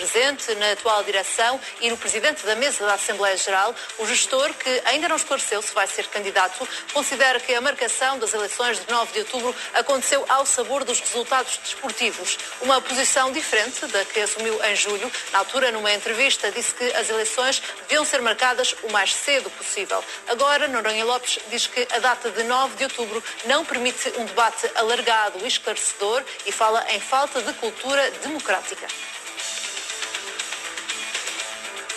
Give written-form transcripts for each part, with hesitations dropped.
presente na atual direção e no presidente da mesa da Assembleia Geral, o gestor, que ainda não esclareceu se vai ser candidato, considera que a marcação das eleições de 9 de outubro aconteceu ao sabor dos resultados desportivos. Uma posição diferente da que assumiu em julho. Na altura, numa entrevista, disse que as eleições deviam ser marcadas o mais cedo possível. Agora, Noronha Lopes diz que a data de 9 de outubro não permite um debate alargado e esclarecedor e fala em falta de cultura democrática.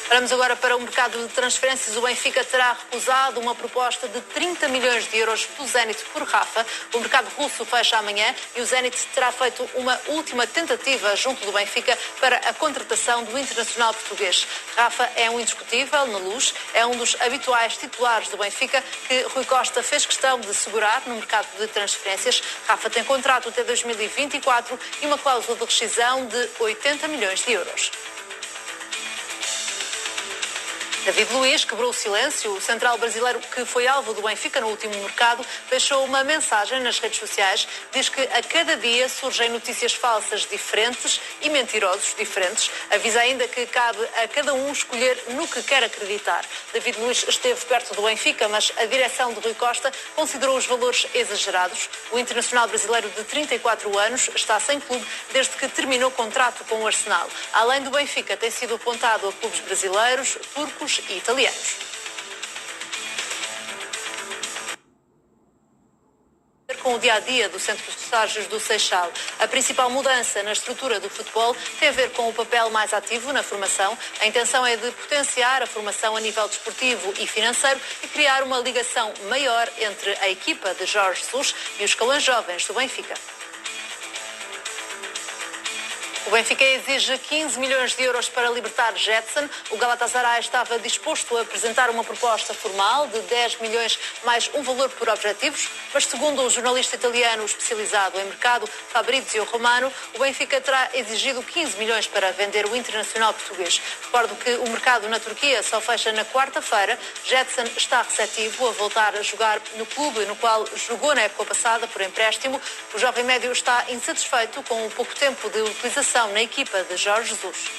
Vamos agora para o mercado de transferências. O Benfica terá recusado uma proposta de 30 milhões de euros do Zenit por Rafa. O mercado russo fecha amanhã e o Zenit terá feito uma última tentativa junto do Benfica para a contratação do internacional português. Rafa é um indiscutível na Luz, é um dos habituais titulares do Benfica que Rui Costa fez questão de segurar no mercado de transferências. Rafa tem contrato até 2024 e uma cláusula de rescisão de 80 milhões de euros. David Luiz quebrou o silêncio. O central brasileiro, que foi alvo do Benfica no último mercado, deixou uma mensagem nas redes sociais. Diz que a cada dia surgem notícias falsas diferentes e mentirosos diferentes. Avisa ainda que cabe a cada um escolher no que quer acreditar. David Luiz esteve perto do Benfica, mas a direção de Rui Costa considerou os valores exagerados. O internacional brasileiro de 34 anos está sem clube desde que terminou o contrato com o Arsenal. Além do Benfica, tem sido apontado a clubes brasileiros, turcos e italianos. Com o dia-a-dia do Centro de Estágios do Seixal. A principal mudança na estrutura do futebol tem a ver com o papel mais ativo na formação. A intenção é de potenciar a formação a nível desportivo e financeiro e criar uma ligação maior entre a equipa de Jorge Jesus e os escalões jovens do Benfica. O Benfica exige 15 milhões de euros para libertar Jetson. O Galatasaray estava disposto a apresentar uma proposta formal de 10 milhões mais um valor por objetivos, mas segundo o jornalista italiano especializado em mercado, Fabrizio Romano, o Benfica terá exigido 15 milhões para vender o internacional português. Recordo que o mercado na Turquia só fecha na quarta-feira. Jetson está receptivo a voltar a jogar no clube no qual jogou na época passada por empréstimo. O jovem médio está insatisfeito com o pouco tempo de utilização na equipa de Jorge Jesus.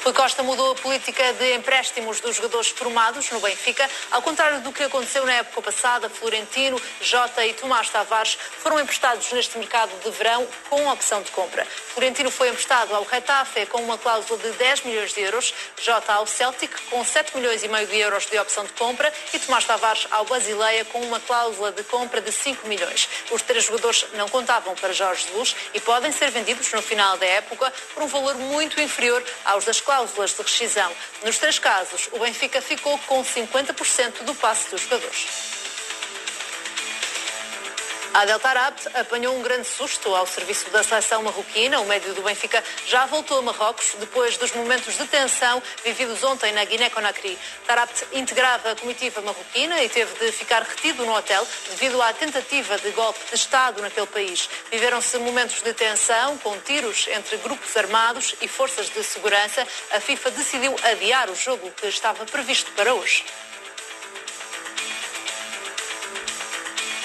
Rui Costa mudou a política de empréstimos dos jogadores formados no Benfica. Ao contrário do que aconteceu na época passada, Florentino, Jota e Tomás Tavares foram emprestados neste mercado de verão com opção de compra. Florentino foi emprestado ao Getafe com uma cláusula de 10 milhões de euros, Jota ao Celtic com 7 milhões e meio de euros de opção de compra e Tomás Tavares ao Basileia com uma cláusula de compra de 5 milhões. Os três jogadores não contavam para Jorge Jesus e podem ser vendidos no final da época por um valor muito inferior aos das cláusulas de rescisão. Nos três casos, o Benfica ficou com 50% do passe dos jogadores. Adel Taarabt apanhou um grande susto ao serviço da seleção marroquina. O médio do Benfica já voltou a Marrocos depois dos momentos de tensão vividos ontem na Guiné-Conakry. Taarabt integrava a comitiva marroquina e teve de ficar retido no hotel devido à tentativa de golpe de Estado naquele país. Viveram-se momentos de tensão com tiros entre grupos armados e forças de segurança. A FIFA decidiu adiar o jogo que estava previsto para hoje.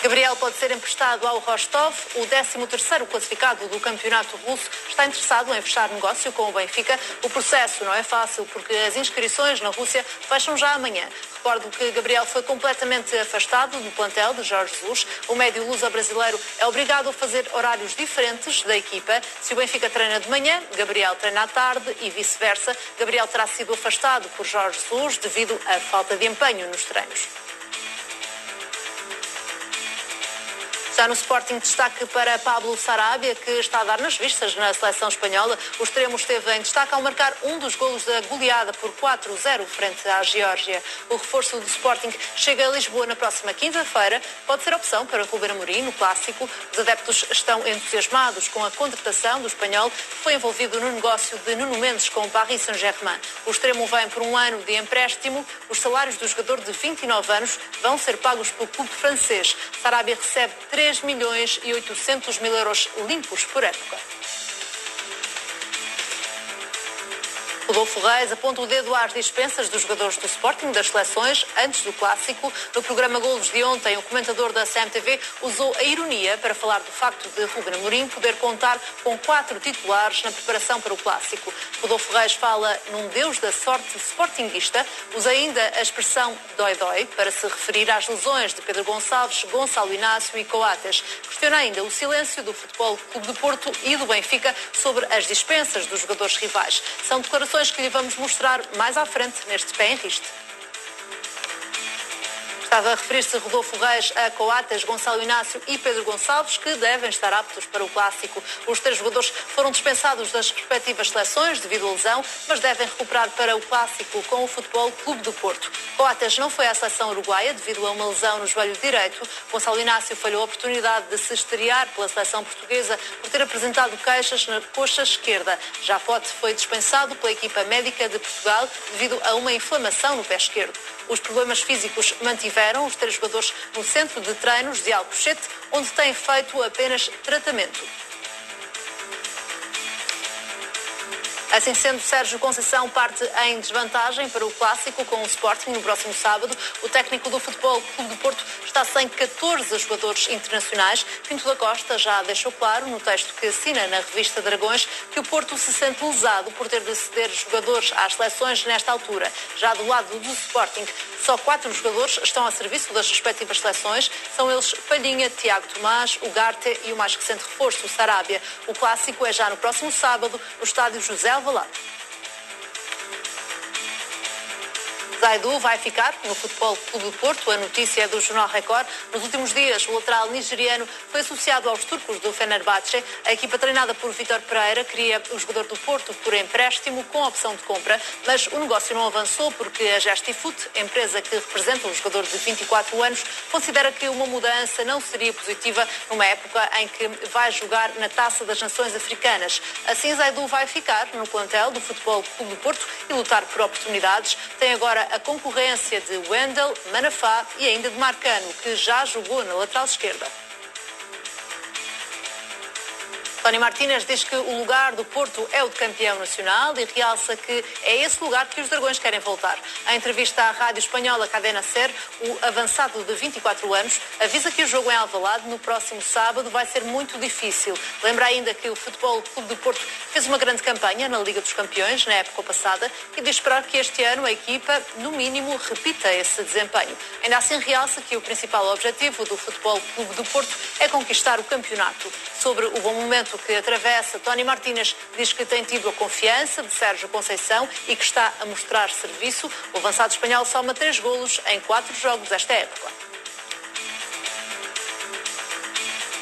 Gabriel pode ser emprestado ao Rostov. O 13º classificado do campeonato russo está interessado em fechar negócio com o Benfica. O processo não é fácil porque as inscrições na Rússia fecham já amanhã. Recordo que Gabriel foi completamente afastado do plantel de Jorge Jesus. O médio luso-brasileiro é obrigado a fazer horários diferentes da equipa. Se o Benfica treina de manhã, Gabriel treina à tarde e vice-versa. Gabriel terá sido afastado por Jorge Jesus devido à falta de empenho nos treinos. Já no Sporting, destaque para Pablo Sarabia, que está a dar nas vistas na seleção espanhola. O extremo esteve em destaque ao marcar um dos golos da goleada por 4-0 frente à Geórgia. O reforço do Sporting chega a Lisboa na próxima quinta-feira. Pode ser opção para Ruben Amorim no clássico. Os adeptos estão entusiasmados com a contratação do espanhol, que foi envolvido no negócio de Nuno Mendes com o Paris Saint-Germain. O extremo vem por um ano de empréstimo. Os salários do jogador de 29 anos vão ser pagos pelo clube francês. Sarabia recebe 3 milhões e 800 mil euros limpos por época. Rodolfo Reis aponta o dedo às dispensas dos jogadores do Sporting das seleções antes do Clássico. No programa Golos de ontem, o comentador da CMTV usou a ironia para falar do facto de Ruben Amorim poder contar com 4 titulares na preparação para o Clássico. Rodolfo Reis fala num deus da sorte sportinguista, usa ainda a expressão dói-dói para se referir às lesões de Pedro Gonçalves, Gonçalo Inácio e Coates. Questiona ainda o silêncio do Futebol Clube do Porto e do Benfica sobre as dispensas dos jogadores rivais. São declarações que lhe vamos mostrar mais à frente neste Pé em Riste. Estava a referir-se Rodolfo Reis a Coates, Gonçalo Inácio e Pedro Gonçalves, que devem estar aptos para o Clássico. Os 3 jogadores foram dispensados das respectivas seleções devido à lesão, mas devem recuperar para o Clássico com o Futebol Clube do Porto. Coates não foi à seleção uruguaia devido a uma lesão no joelho direito. Gonçalo Inácio falhou a oportunidade de se estrear pela seleção portuguesa por ter apresentado queixas na coxa esquerda. Já Pote foi dispensado pela equipa médica de Portugal devido a uma inflamação no pé esquerdo. Os problemas físicos mantiveram os 3 jogadores no centro de treinos de Alcochete, onde têm feito apenas tratamento. Assim sendo, Sérgio Conceição parte em desvantagem para o Clássico com o Sporting no próximo sábado. O técnico do Futebol Clube do Porto está sem 14 jogadores internacionais. Pinto da Costa já deixou claro no texto que assina na revista Dragões que o Porto se sente lesado por ter de ceder jogadores às seleções nesta altura. Já do lado do Sporting, só 4 jogadores estão a serviço das respectivas seleções. São eles Palhinha, Tiago Tomás, Ugarte e o mais recente reforço, o Sarabia. O Clássico é já no próximo sábado, no estádio José Alvalade. Zaidu vai ficar no Futebol Clube do Porto. A notícia é do Jornal Record. Nos últimos dias, o lateral nigeriano foi associado aos turcos do Fenerbahçe. A equipa treinada por Vítor Pereira queria o jogador do Porto por empréstimo com opção de compra, mas o negócio não avançou porque a Gestifut, empresa que representa o jogador de 24 anos, considera que uma mudança não seria positiva numa época em que vai jogar na Taça das Nações Africanas. Assim, Zaidu vai ficar no plantel do Futebol Clube do Porto e lutar por oportunidades. Tem agora a concorrência de Wendel, Manafá e ainda de Marcano, que já jogou na lateral esquerda. Tony Martínez diz que o lugar do Porto é o de campeão nacional e realça que é esse lugar que os Dragões querem voltar. Em entrevista à rádio espanhola Cadena Ser, o avançado de 24 anos avisa que o jogo em Alvalade no próximo sábado vai ser muito difícil. Lembra ainda que o Futebol Clube do Porto fez uma grande campanha na Liga dos Campeões na época passada e diz esperar que este ano a equipa, no mínimo, repita esse desempenho. Ainda assim realça que o principal objetivo do Futebol Clube do Porto é conquistar o campeonato. Sobre o bom momento que atravessa, Tony Martínez diz que tem tido a confiança de Sérgio Conceição e que está a mostrar serviço. O avançado espanhol soma 3 golos em 4 jogos desta época.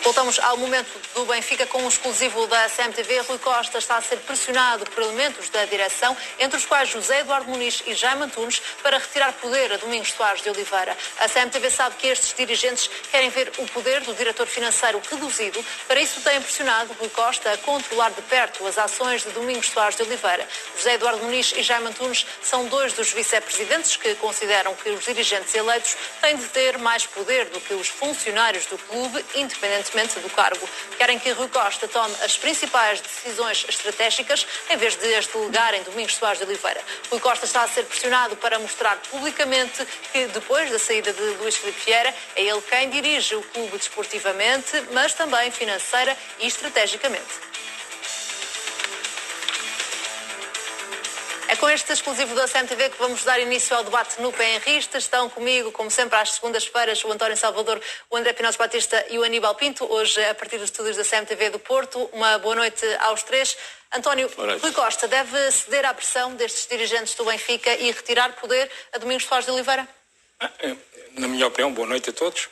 Voltamos ao momento do Benfica com um exclusivo da CMTV. Rui Costa está a ser pressionado por elementos da direção, entre os quais José Eduardo Muniz e Jaime Antunes, para retirar poder a Domingos Soares de Oliveira. A CMTV sabe que estes dirigentes querem ver o poder do diretor financeiro reduzido. Para isso tem pressionado Rui Costa a controlar de perto as ações de Domingos Soares de Oliveira. José Eduardo Muniz e Jaime Antunes são 2 dos vice-presidentes que consideram que os dirigentes eleitos têm de ter mais poder do que os funcionários do clube, independentemente do cargo. Querem que Rui Costa tome as principais decisões estratégicas em vez de as delegar em Domingos Soares de Oliveira. Rui Costa está a ser pressionado para mostrar publicamente que depois da saída de Luís Filipe Vieira é ele quem dirige o clube desportivamente, mas também financeira e estrategicamente. É com este exclusivo da CMTV que vamos dar início ao debate no Pé em Riste. Estão comigo, como sempre, às segundas-feiras, o António Salvador, o André Pinoz Batista e o Aníbal Pinto. Hoje, a partir dos estúdios da CMTV do Porto. Uma boa noite aos 3. António, Rui Costa deve ceder à pressão destes dirigentes do Benfica e retirar poder a Domingos Soares de Oliveira? Na minha opinião, boa noite a todos.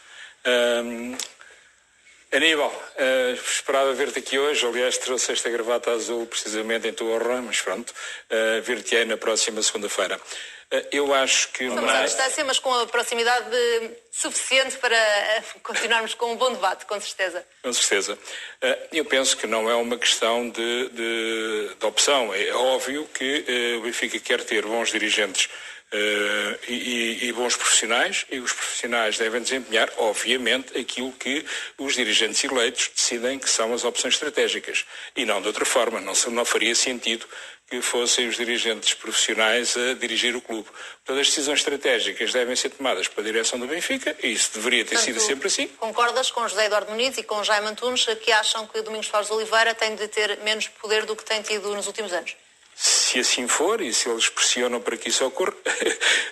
Aníbal, esperava ver-te aqui hoje. Aliás, trouxe esta gravata azul precisamente em tua honra, mas pronto, ver-te-ei na próxima segunda-feira. Eu acho que... Estamos à distância, mas com a proximidade suficiente para continuarmos com um bom debate, com certeza. Com certeza. Eu penso que não é uma questão de opção. É óbvio que o Benfica quer ter bons dirigentes e bons profissionais, e os profissionais devem desempenhar, obviamente, aquilo que os dirigentes eleitos decidem que são as opções estratégicas, e não de outra forma. Não faria sentido que fossem os dirigentes profissionais a dirigir o clube. Portanto, as decisões estratégicas devem ser tomadas pela direção do Benfica, e isso deveria ter sido sempre assim. Concordas com José Eduardo Muniz e com Jaime Antunes, que acham que Domingos Soares de Oliveira tem de ter menos poder do que tem tido nos últimos anos? Se assim for, e se eles pressionam para que isso ocorra,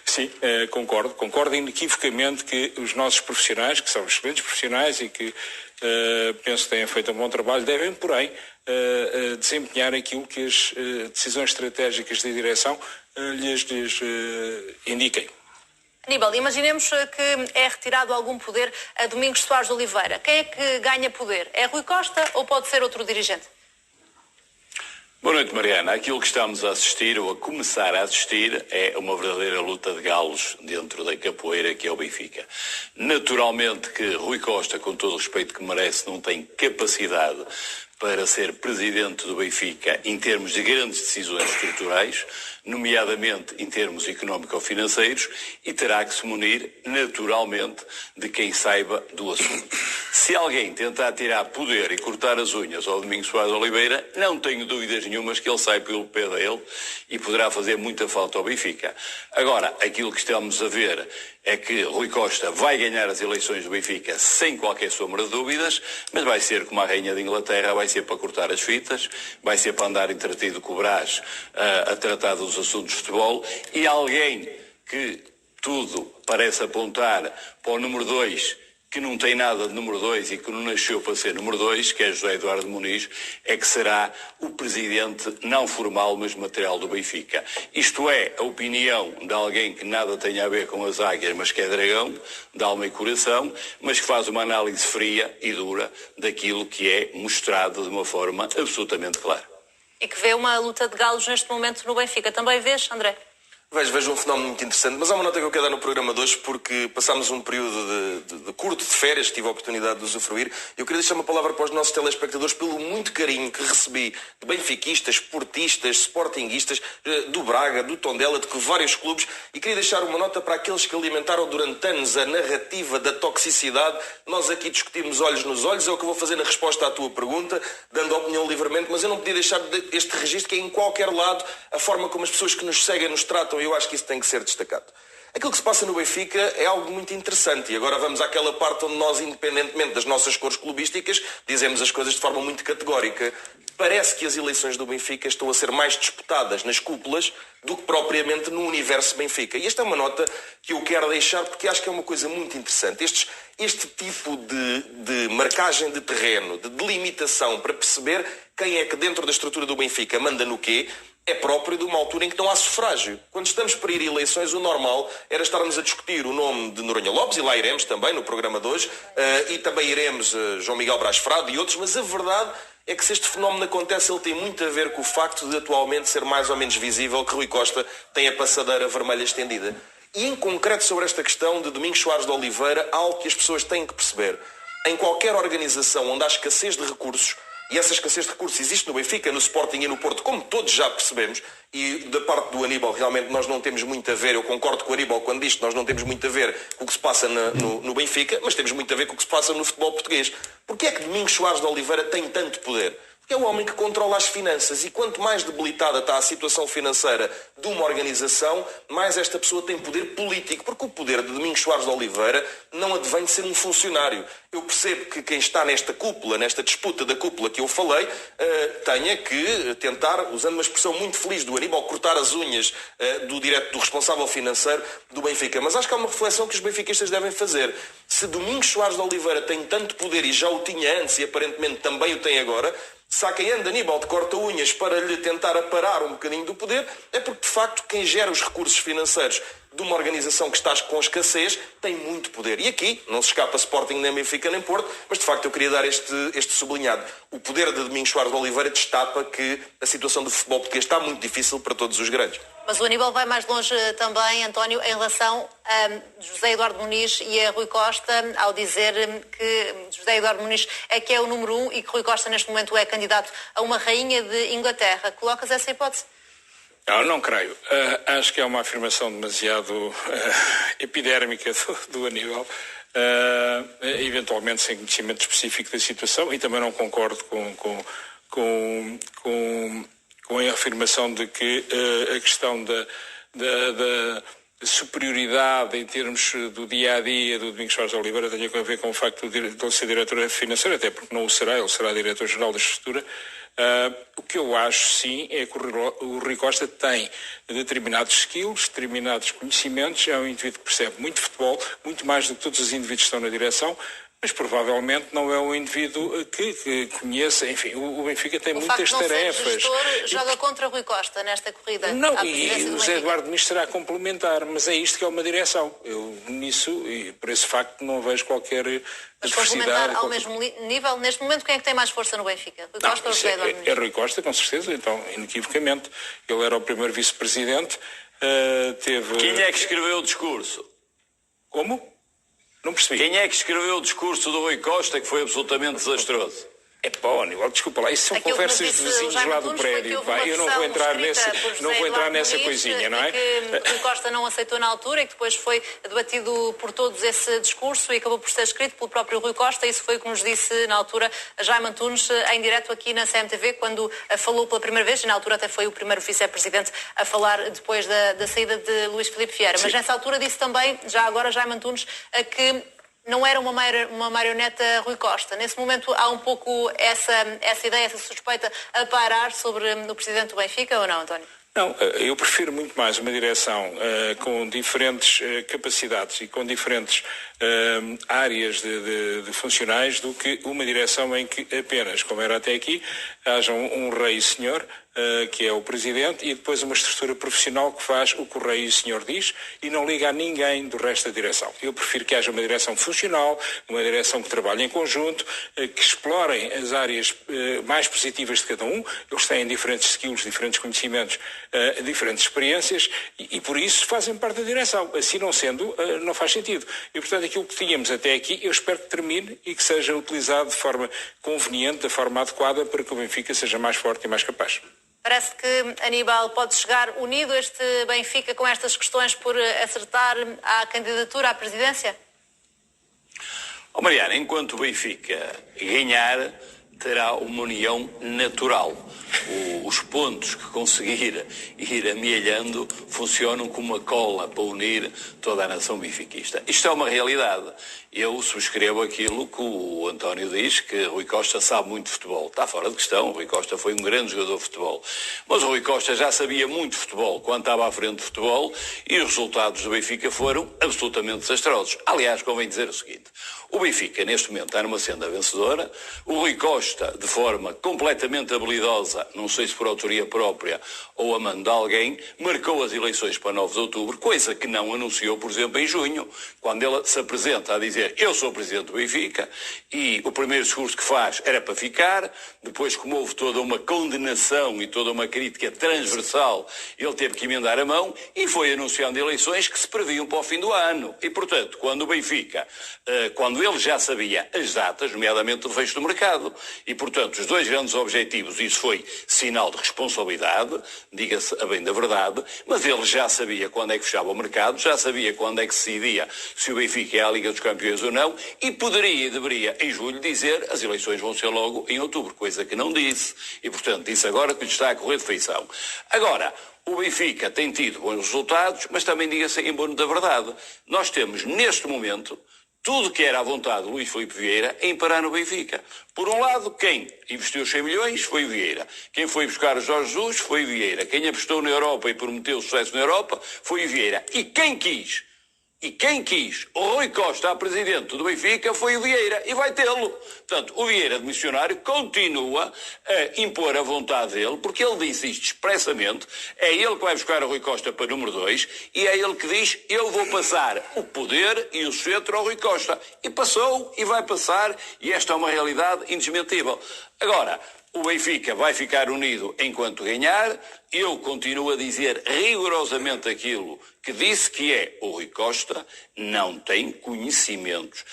sim, concordo inequivocamente que os nossos profissionais, que são excelentes profissionais e que penso que têm feito um bom trabalho, devem, porém, desempenhar aquilo que as decisões estratégicas da direção lhes indiquem. Aníbal, imaginemos que é retirado algum poder a Domingos Soares de Oliveira. Quem é que ganha poder? É Rui Costa ou pode ser outro dirigente? Boa noite, Mariana. Aquilo que estamos a assistir, ou a começar a assistir, é uma verdadeira luta de galos dentro da capoeira que é o Benfica. Naturalmente que Rui Costa, com todo o respeito que merece, não tem capacidade para ser presidente do Benfica em termos de grandes decisões estruturais, nomeadamente em termos económico-financeiros, e terá que se munir, naturalmente, de quem saiba do assunto. Se alguém tentar tirar poder e cortar as unhas ao Domingos Soares de Oliveira, não tenho dúvidas nenhumas que ele sai pelo pé dele e poderá fazer muita falta ao Benfica. Agora, aquilo que estamos a ver é que Rui Costa vai ganhar as eleições do Benfica sem qualquer sombra de dúvidas, mas vai ser como a Rainha de Inglaterra, vai ser para cortar as fitas, vai ser para andar entretido com o Brás a tratar dos assuntos de futebol, e alguém que tudo parece apontar para o número 2, que não tem nada de número 2 e que não nasceu para ser número 2, que é José Eduardo Muniz, é que será o presidente não formal, mas material do Benfica. Isto é a opinião de alguém que nada tem a ver com as águias, mas que é dragão, de alma e coração, mas que faz uma análise fria e dura daquilo que é mostrado de uma forma absolutamente clara. E que vê uma luta de galos neste momento no Benfica. Também vês, André? Vejo um fenómeno muito interessante, mas há uma nota que eu quero dar no programa de hoje, porque passámos um período de curto de férias, que tive a oportunidade de usufruir. Eu queria deixar uma palavra para os nossos telespectadores pelo muito carinho que recebi de benfiquistas, sportistas, sportinguistas, do Braga, do Tondela, de vários clubes, e queria deixar uma nota para aqueles que alimentaram durante anos a narrativa da toxicidade. Nós aqui discutimos olhos nos olhos, é o que eu vou fazer na resposta à tua pergunta, dando opinião livremente, mas eu não podia deixar este registro, que é em qualquer lado a forma como as pessoas que nos seguem nos tratam. Eu acho que isso tem que ser destacado. Aquilo que se passa no Benfica é algo muito interessante, e agora vamos àquela parte onde nós, independentemente das nossas cores clubísticas, dizemos as coisas de forma muito categórica. Parece que as eleições do Benfica estão a ser mais disputadas nas cúpulas do que propriamente no universo Benfica. E esta é uma nota que eu quero deixar porque acho que é uma coisa muito interessante. Este tipo de marcagem de terreno, de delimitação para perceber quem é que dentro da estrutura do Benfica manda no quê, é próprio de uma altura em que não há sufrágio. Quando estamos para ir a eleições, o normal era estarmos a discutir o nome de Noronha Lopes, e lá iremos também no programa de hoje, e também iremos João Miguel Brás Frade e outros, mas a verdade é que se este fenómeno acontece, ele tem muito a ver com o facto de atualmente ser mais ou menos visível que Rui Costa tem a passadeira vermelha estendida. E em concreto sobre esta questão de Domingos Soares de Oliveira, há algo que as pessoas têm que perceber. Em qualquer organização onde há escassez de recursos, e essa escassez de recursos existe no Benfica, no Sporting e no Porto, como todos já percebemos, e da parte do Aníbal realmente nós não temos muito a ver, eu concordo com o Aníbal quando diz que nós não temos muito a ver com o que se passa no Benfica, mas temos muito a ver com o que se passa no futebol português. Porquê é que Domingos Soares de Oliveira tem tanto poder? Porque é o homem que controla as finanças, e quanto mais debilitada está a situação financeira de uma organização, mais esta pessoa tem poder político, porque o poder de Domingos Soares de Oliveira não advém de ser um funcionário. Eu percebo que quem está nesta cúpula, nesta disputa da cúpula que eu falei, tenha que tentar, usando uma expressão muito feliz do Aníbal, cortar as unhas do responsável financeiro do Benfica. Mas acho que há uma reflexão que os benfiquistas devem fazer. Se Domingos Soares de Oliveira tem tanto poder, e já o tinha antes e aparentemente também o tem agora, se há quem anda Aníbal de corta-unhas para lhe tentar aparar um bocadinho do poder, é porque de facto quem gera os recursos financeiros de uma organização que está com escassez tem muito poder. E aqui não se escapa Sporting, nem Benfica, nem Porto, mas de facto eu queria dar este sublinhado. O poder de Domingos Soares de Oliveira destapa que a situação do futebol português está muito difícil para todos os grandes. Mas o Aníbal vai mais longe também, António, em relação a José Eduardo Muniz e a Rui Costa, ao dizer que José Eduardo Muniz é que é o número 1 e que Rui Costa neste momento é candidato a uma rainha de Inglaterra. Colocas essa hipótese? Não creio. Acho que é uma afirmação demasiado epidérmica do Aníbal, eventualmente sem conhecimento específico da situação, e também não concordo com a afirmação de que a questão da superioridade em termos do dia-a-dia do Domingos Soares de Oliveira tenha a ver com o facto de ele ser diretor financeiro, até porque não o será, ele será diretor-geral da estrutura. O que eu acho, sim, é que o Rui Costa tem determinados skills, determinados conhecimentos, é um indivíduo que percebe muito futebol, muito mais do que todos os indivíduos que estão na direção, mas provavelmente não é um indivíduo que conheça, enfim, o Benfica tem muitas tarefas. O gestor joga contra Rui Costa nesta corrida. Não, e o José Eduardo Ministro será complementar, mas é isto que é uma direção. Eu nisso, e por esse facto, não vejo qualquer mas complementar ao mesmo nível, neste momento, quem é que tem mais força no Benfica? Rui Costa ou José Eduardo Ministro? É Rui Costa, com certeza, então, inequivocamente. Ele era o primeiro vice-presidente, teve... Quem é que escreveu o discurso? Como? Não percebi. Quem é que escreveu o discurso do Rui Costa que foi absolutamente desastroso? Aníbal, desculpa lá, isso são conversas de vizinhos lá do prédio, eu não vou entrar nessa coisinha, não é? Que Rui Costa não aceitou na altura e que depois foi debatido por todos esse discurso e acabou por ser escrito pelo próprio Rui Costa. Isso foi o que nos disse na altura Jaime Antunes em direto aqui na CMTV, quando falou pela primeira vez, e na altura até foi o primeiro vice-presidente a falar depois da saída de Luís Filipe Vieira. Mas nessa altura disse também, já agora Jaime Antunes, que não era uma marioneta Rui Costa. Nesse momento há um pouco essa ideia, essa suspeita a pairar sobre o presidente do Benfica, ou não, António? Não, eu prefiro muito mais uma direção com diferentes capacidades e com diferentes áreas de funcionários do que uma direção em que apenas, como era até aqui, haja um rei e senhor, que é o presidente, e depois uma estrutura profissional que faz o que o rei e senhor diz e não liga a ninguém do resto da direção. Eu prefiro que haja uma direção funcional, uma direção que trabalhe em conjunto, que explorem as áreas mais positivas de cada um. Eles têm diferentes skills, diferentes conhecimentos, diferentes experiências e por isso fazem parte da direção. Assim não sendo, não faz sentido. E portanto aquilo que tínhamos até aqui, eu espero que termine e que seja utilizado de forma conveniente, de forma adequada, para que o Benfica seja mais forte e mais capaz. Parece que Aníbal pode chegar unido este Benfica com estas questões por acertar à candidatura à presidência? Mariana, enquanto o Benfica ganhar, terá uma união natural. Os pontos que conseguir ir amealhando funcionam como uma cola para unir toda a nação benfiquista. Isto é uma realidade. Eu subscrevo aquilo que o António diz, que Rui Costa sabe muito de futebol. Está fora de questão, o Rui Costa foi um grande jogador de futebol. Mas o Rui Costa já sabia muito de futebol quando estava à frente de futebol e os resultados do Benfica foram absolutamente desastrosos. Aliás, convém dizer o seguinte, o Benfica neste momento está numa senda vencedora, o Rui Costa, de forma completamente habilidosa, não sei se por autoria própria ou a mando de alguém, marcou as eleições para 9 de outubro, coisa que não anunciou, por exemplo, em junho, quando ele se apresenta a dizer eu sou o presidente do Benfica, e o primeiro discurso que faz era para ficar, depois como houve toda uma condenação e toda uma crítica transversal, ele teve que emendar a mão e foi anunciando eleições que se previam para o fim do ano. E, portanto, quando o Benfica, quando ele já sabia as datas, nomeadamente o fecho do mercado, e, portanto, os dois grandes objetivos, isso foi sinal de responsabilidade, diga-se a bem da verdade, mas ele já sabia quando é que fechava o mercado, já sabia quando é que se decidia se o Benfica é a Liga dos Campeões ou não, e poderia e deveria, em julho, dizer as eleições vão ser logo em outubro, coisa que não disse. E, portanto, disse agora que lhe está a correr de feição. Agora, o Benfica tem tido bons resultados, mas também diga-se em bono da verdade. Nós temos, neste momento, tudo que era à vontade de Luís Filipe Vieira em parar no Benfica. Por um lado, quem investiu 100 milhões foi o Vieira. Quem foi buscar o Jorge Jesus foi o Vieira. Quem apostou na Europa e prometeu sucesso na Europa foi o Vieira. E quem quis o Rui Costa a presidente do Benfica foi o Vieira e vai tê-lo. Portanto, o Vieira de missionário continua a impor a vontade dele, porque ele disse isto expressamente, é ele que vai buscar o Rui Costa para número 2 e é ele que diz, eu vou passar o poder e o cetro ao Rui Costa. E passou e vai passar e esta é uma realidade indesmentível. Agora, O Benfica vai ficar unido enquanto ganhar. Eu continuo a dizer rigorosamente aquilo que disse, que é: o Rui Costa não tem conhecimentos.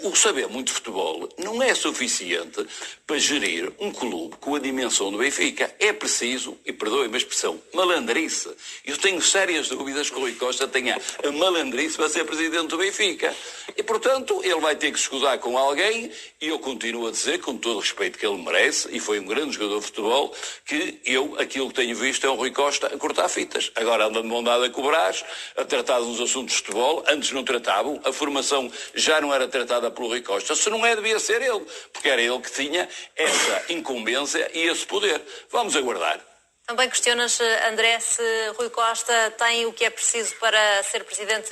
O saber muito de futebol não é suficiente para gerir um clube com a dimensão do Benfica. É preciso, e perdoem-me a expressão, malandrice. Eu tenho sérias dúvidas que o Rui Costa tenha a malandrice para ser presidente do Benfica. E, portanto, ele vai ter que se escusar com alguém, e eu continuo a dizer, com todo o respeito que ele merece, e foi um grande jogador de futebol, que aquilo que tenho visto é um Rui Costa a cortar fitas. Agora anda de mão dada com o Brás, a tratar dos assuntos de futebol. Antes não tratavam, a formação já não era tratada pelo Rui Costa. Se não é, devia ser ele, porque era ele que tinha essa incumbência e esse poder. Vamos aguardar. Também questionas, André, se Rui Costa tem o que é preciso para ser presidente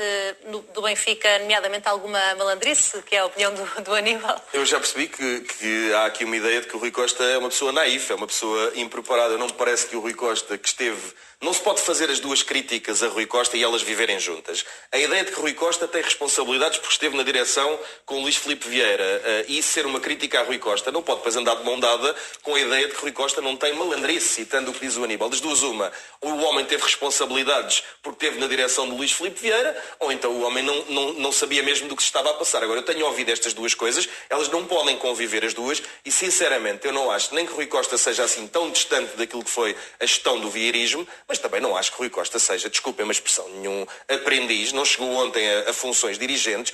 do Benfica, nomeadamente alguma malandrice, que é a opinião do Aníbal? Eu já percebi que há aqui uma ideia de que o Rui Costa é uma pessoa naif, é uma pessoa impreparada. Não me parece que o Rui Costa, que esteve... Não se pode fazer as duas críticas a Rui Costa e elas viverem juntas. A ideia de que Rui Costa tem responsabilidades porque esteve na direção com Luís Filipe Vieira, e isso ser uma crítica a Rui Costa não pode depois andar de mão dada com a ideia de que Rui Costa não tem malandrice, citando o que diz o Aníbal. Das duas, uma, ou o homem teve responsabilidades porque esteve na direção de Luís Filipe Vieira, ou então o homem não sabia mesmo do que se estava a passar. Agora, eu tenho ouvido estas duas coisas, elas não podem conviver as duas, e sinceramente eu não acho nem que Rui Costa seja assim tão distante daquilo que foi a gestão do vieirismo, mas também não acho que Rui Costa seja, desculpem uma expressão, nenhum aprendiz, não chegou ontem a funções dirigentes.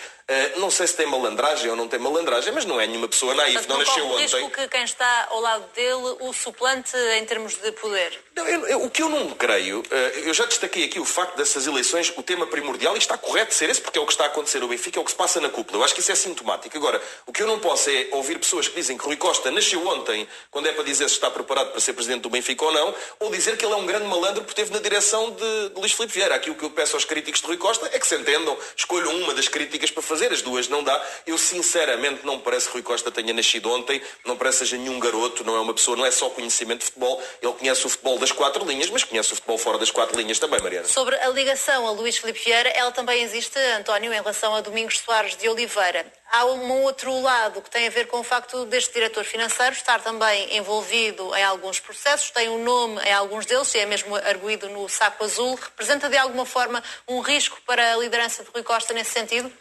Não sei se tem malandragem ou não tem malandragem, mas não é nenhuma pessoa naif. Portanto, não nasceu ontem. Risco que quem está ao lado dele o suplante em termos de poder? Não, o que eu não creio, eu já destaquei aqui o facto dessas eleições, o tema primordial, e está correto ser esse, porque é o que está a acontecer no Benfica, é o que se passa na cúpula. Eu acho que isso é sintomático. Agora, o que eu não posso é ouvir pessoas que dizem que Rui Costa nasceu ontem, quando é para dizer se está preparado para ser presidente do Benfica ou não, ou dizer que ele é um grande malandro porque esteve na direção de Luís Filipe Vieira. Aqui o que eu peço aos críticos de Rui Costa é que se entendam, escolham uma das críticas para fazer, as duas não dá. Eu sinceramente não me parece que Rui Costa tenha nascido ontem, não parece que seja nenhum garoto, não é uma pessoa, não é só conhecimento de futebol, ele conhece o futebol das quatro linhas, mas conhece o futebol fora das quatro linhas também, Mariana. Sobre a ligação a Luís Filipe Vieira, ela também existe, António, em relação a Domingos Soares de Oliveira. Há um outro lado que tem a ver com o facto deste diretor financeiro estar também envolvido em alguns processos, tem um nome em alguns deles, e é mesmo arguído no saco azul. Representa de alguma forma um risco para a liderança de Rui Costa nesse sentido?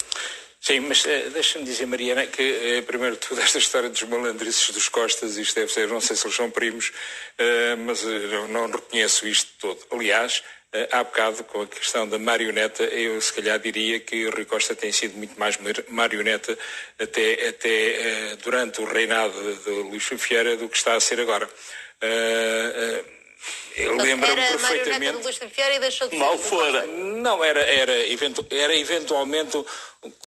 Sim, mas deixa-me dizer, Mariana, que primeiro de tudo esta história dos malandrices dos Costas, isto deve ser, não sei se eles são primos, mas não reconheço isto todo. Aliás, há bocado, com a questão da marioneta, eu se calhar diria que Rui Costa tem sido muito mais marioneta até durante o reinado de Luís Filipe Vieira do que está a ser agora. Eu lembro-me perfeitamente. Era marioneta de Luís Filipe Vieira e deixou de ser. Mal fora. Não, era eventualmente